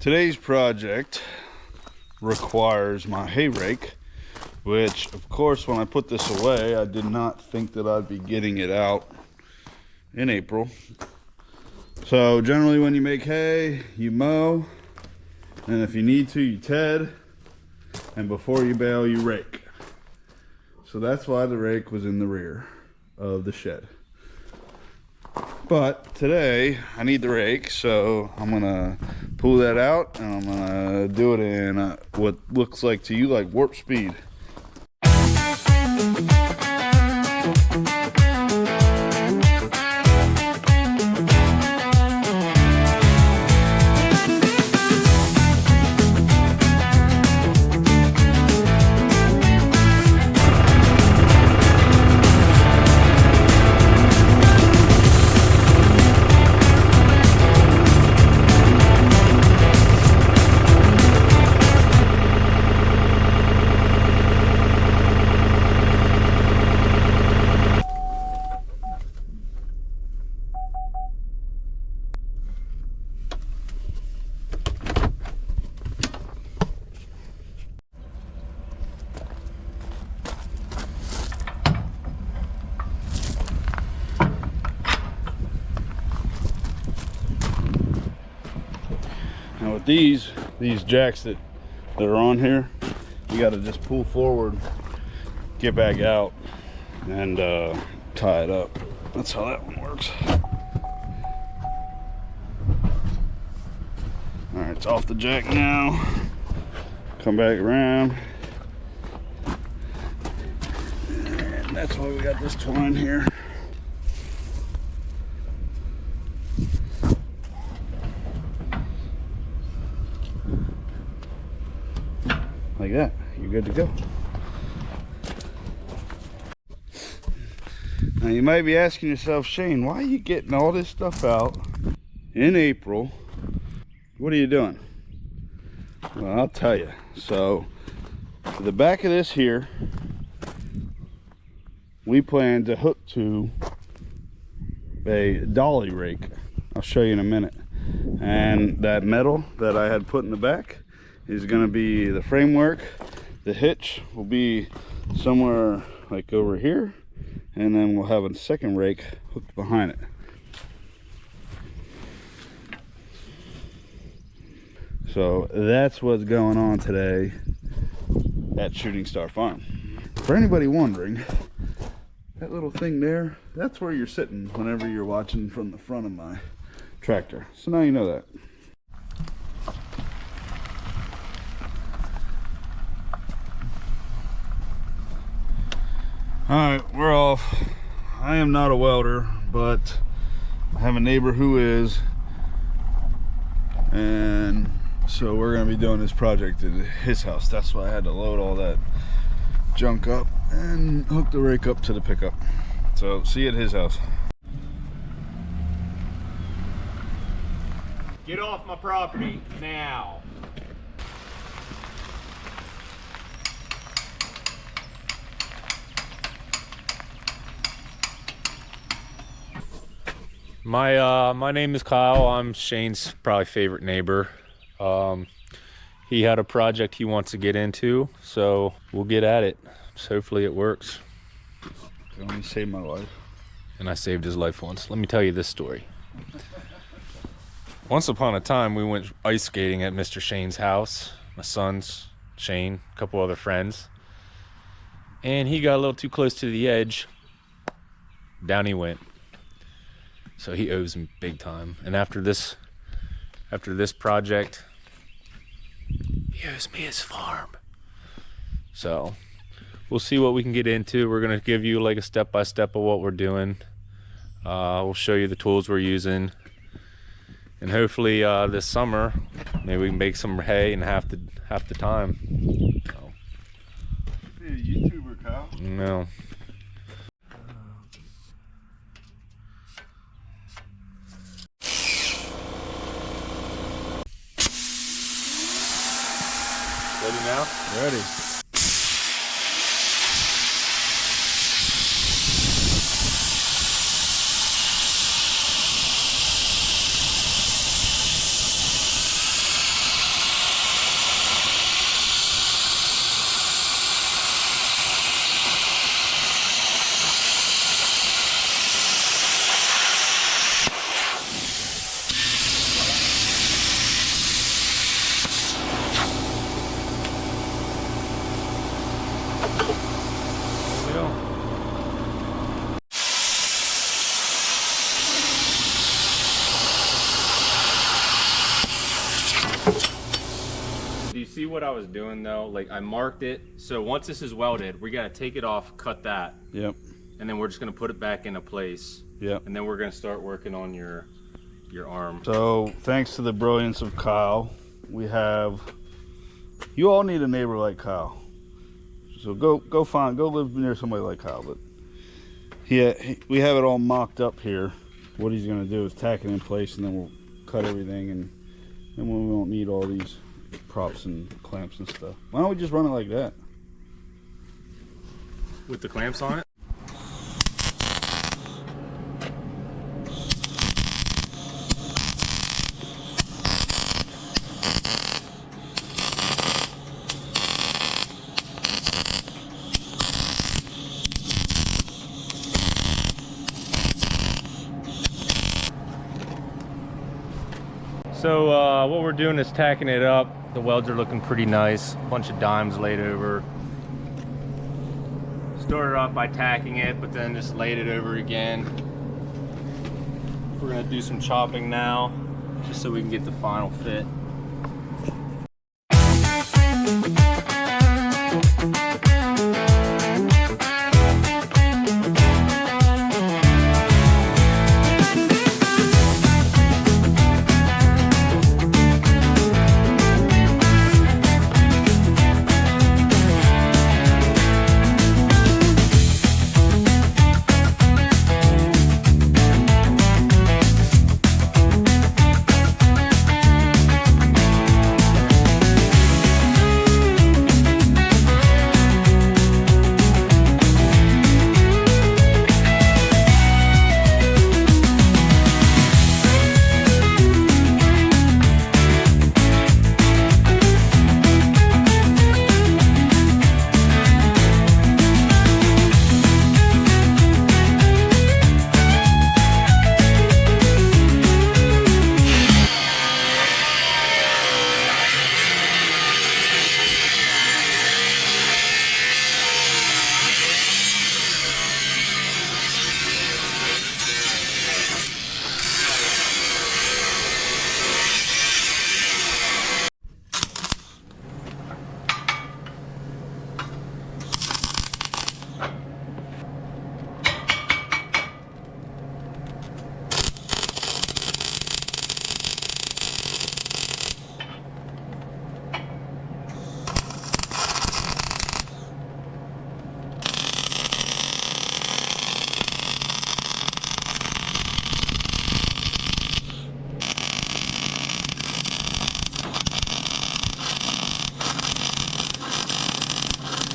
Today's project requires my hay rake, which of course when I put this away, I did not think that I'd be getting it out in April. So generally when you make hay, you mow, and if you need to, you ted, and before you bale, you rake. So that's why the rake was in the rear of the shed. But today I need the rake, so I'm gonna pull that out and I'm gonna do it in what looks like to you like warp speed. Now with these jacks that are on here, you got to just pull forward, get back out, and tie it up. That's how that one works. All right, it's off the jack now. Come back around. And that's why we got this twine here. Like that, you're good to go. Now you might be asking yourself, Shane, why are you getting all this stuff out in April? What are you doing? Well, I'll tell you. So the back of this here, we plan to hook to a dolly rake. I'll show you in a minute. And that metal that I had put in the back is going to be the framework. The hitch will be somewhere like over here, and then we'll have a second rake hooked behind it. So that's what's going on today at Shooting Star Farm. For anybody wondering, that little thing there, that's where you're sitting whenever you're watching from the front of my tractor. So now you know that. Alright, we're off. I am not a welder, but I have a neighbor who is, and so we're going to be doing this project at his house. That's why I had to load all that junk up and hook the rake up to the pickup. So see you at his house. Get off my property now. My name is Kyle. I'm Shane's probably favorite neighbor. He had a project he wants to get into, so we'll get at it. So hopefully it works. You only saved my life. And I saved his life once. Let me tell you this story. Once upon a time, we went ice skating at Mr. Shane's house. My son's, Shane, a couple other friends. And he got a little too close to the edge. Down he went. So he owes me big time. And after this project, he owes me his farm. So we'll see what we can get into. We're gonna give you like a step-by-step of what we're doing. We'll show you the tools we're using. And hopefully this summer, maybe we can make some hay in half the time. So. Be a YouTuber, Kyle. No. Ready now? Ready. Do you see what I was doing though? Like I marked it. So once this is welded, we gotta take it off, cut that. Yep. And then we're just gonna put it back into place. Yep. And then we're gonna start working on your arm. So thanks to the brilliance of Kyle, we have, you all need a neighbor like Kyle. So go live near somebody like Kyle. But we have it all mocked up here. What he's gonna do is tack it in place, and then we'll cut everything, and then we won't need all these props and clamps and stuff. Why don't we just run it like that? With the clamps on it? So what we're doing is tacking it up. The welds are looking pretty nice. A bunch of dimes laid over. Started off by tacking it, but then just laid it over again. We're gonna do some chopping now, just so we can get the final fit.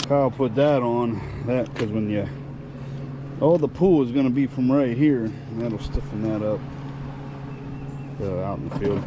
Kyle put that on that because when you, all the pull is going to be from right here, and that'll stiffen that up out in the field.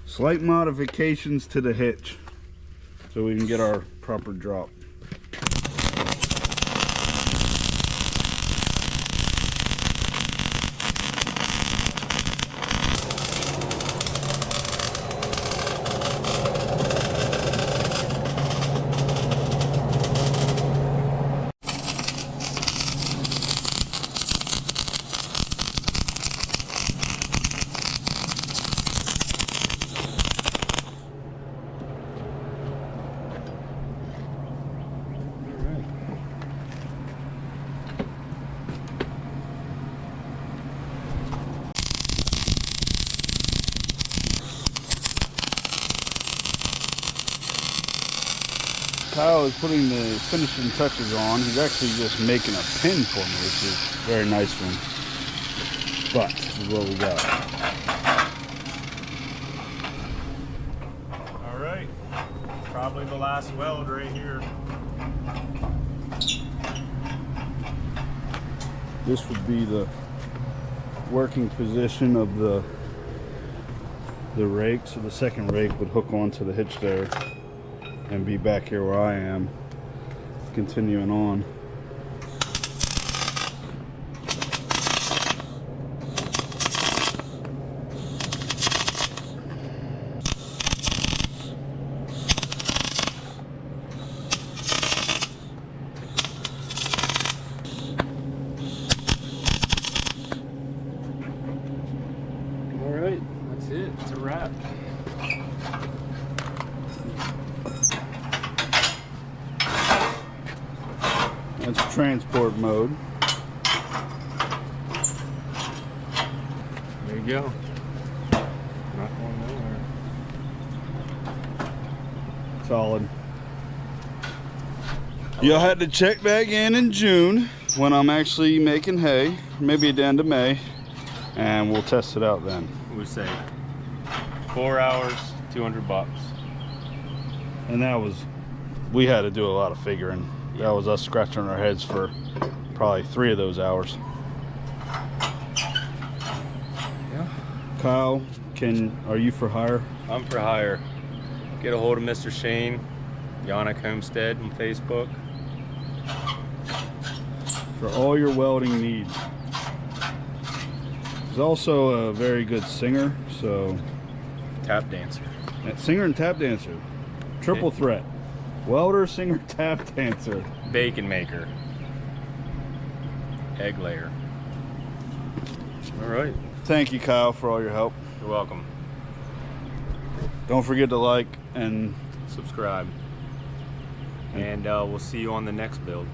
Slight modifications to the hitch so we can get our proper drop. Kyle is putting the finishing touches on. He's actually just making a pin for me, which is a very nice one. But this is what we got. All right, probably the last weld right here. This would be the working position of the rake. So the second rake would hook onto the hitch there and be back here where I am, continuing on. All right, that's it. It's a wrap. That's transport mode. There you go. Not going nowhere. Solid. You'll have to check back in June when I'm actually making hay, maybe at the end of May, and we'll test it out then. We say 4 hours, $200. And that was, we had to do a lot of figuring. That was us scratching our heads for probably 3 of those hours. Yeah. Kyle, are you for hire? I'm for hire. Get a hold of Mr. Shane, Yannick Homestead on Facebook. For all your welding needs. He's also a very good singer, so. Tap dancer. Singer and tap dancer. Triple threat. Welder, singer, tap dancer. Bacon maker. Egg layer. All right. Thank you, Kyle, for all your help. You're welcome. Don't forget to like and Subscribe. And we'll see you on the next build.